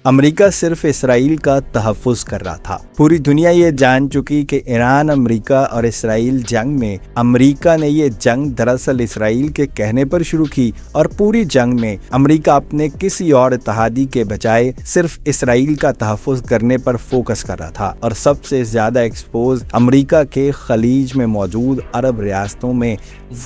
امریکہ صرف اسرائیل کا تحفظ کر رہا تھا۔ پوری دنیا یہ جان چکی کہ ایران، امریکہ اور اسرائیل جنگ میں امریکہ نے یہ جنگ دراصل اسرائیل کے کہنے پر شروع کی، اور پوری جنگ میں امریکہ اپنے کسی اور اتحادی کے بجائے صرف اسرائیل کا تحفظ کرنے پر فوکس کر رہا تھا۔ اور سب سے زیادہ ایکسپوز امریکہ کے خلیج میں موجود عرب ریاستوں میں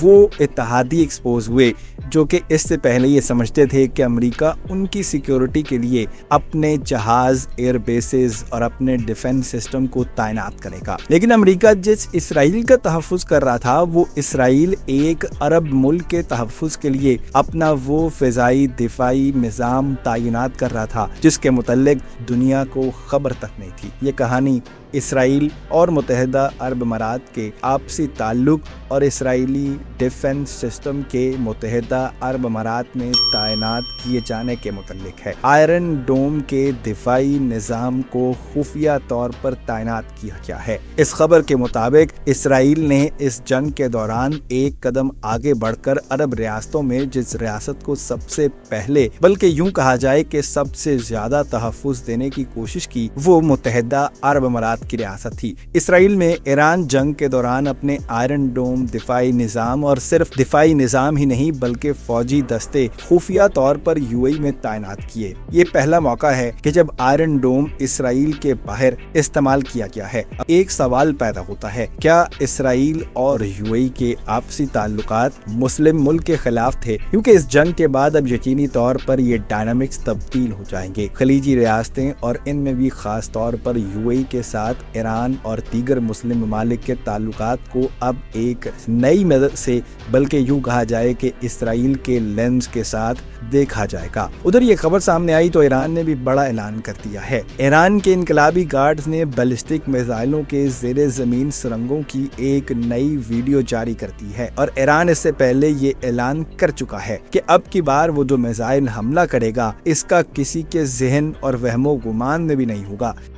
وہ اتحادی ایکسپوز ہوئے جو کہ اس سے پہلے یہ سمجھتے تھے کہ امریکہ ان کی سیکیورٹی کے لیے اپنے جہاز، ایئر بیسز اور اپنے ڈیفنس سسٹم کو تعینات کرے گا۔ لیکن امریکہ جس اسرائیل کا تحفظ کر رہا تھا، وہ اسرائیل ایک عرب ملک کے تحفظ کے لیے اپنا وہ فضائی دفاعی نظام تعینات کر رہا تھا جس کے متعلق دنیا کو خبر تک نہیں تھی۔ یہ کہانی اسرائیل اور متحدہ عرب امارات کے آپسی تعلق اور اسرائیلی ڈیفنس سسٹم کے متحدہ عرب امارات میں تعینات کیے جانے کے متعلق ہے۔ آئرن ڈوم کے دفاعی نظام کو خفیہ طور پر تعینات کیا گیا ہے۔ اس خبر کے مطابق اسرائیل نے اس جنگ کے دوران ایک قدم آگے بڑھ کر عرب ریاستوں میں جس ریاست کو سب سے پہلے، بلکہ یوں کہا جائے کہ سب سے زیادہ تحفظ دینے کی کوشش کی، وہ متحدہ عرب امارات کی ریاست تھی۔ اسرائیل میں ایران جنگ کے دوران اپنے آئرن ڈوم دفاعی نظام، اور صرف دفاعی نظام ہی نہیں بلکہ فوجی دستے خفیہ طور پر UAE میں تعینات کیے۔ یہ پہلا موقع ہے کہ جب آئرن ڈوم اسرائیل کے باہر استعمال کیا گیا ہے۔ ایک سوال پیدا ہوتا ہے، کیا اسرائیل اور UAE کے آپسی تعلقات مسلم ملک کے خلاف تھے؟ کیونکہ اس جنگ کے بعد اب یقینی طور پر یہ ڈائنامکس تبدیل ہو جائیں گے۔ خلیجی ریاستیں اور ان میں بھی خاص طور پر UAE کے ساتھ ایران اور دیگر مسلم ممالک کے تعلقات کو اب ایک نئی مدد سے، بلکہ یوں کہا جائے کہ اسرائیل کے لینز کے ساتھ دیکھا جائے گا۔ ادھر یہ خبر سامنے آئی تو ایران نے بھی بڑا اعلان کر دیا ہے۔ ایران کے انقلابی گارڈز نے بیلسٹک میزائلوں کے زیر زمین سرنگوں کی ایک نئی ویڈیو جاری کر دی ہے، اور ایران اس سے پہلے یہ اعلان کر چکا ہے کہ اب کی بار وہ جو میزائل حملہ کرے گا، اس کا کسی کے ذہن اور وہم و گمان میں بھی نہیں ہوگا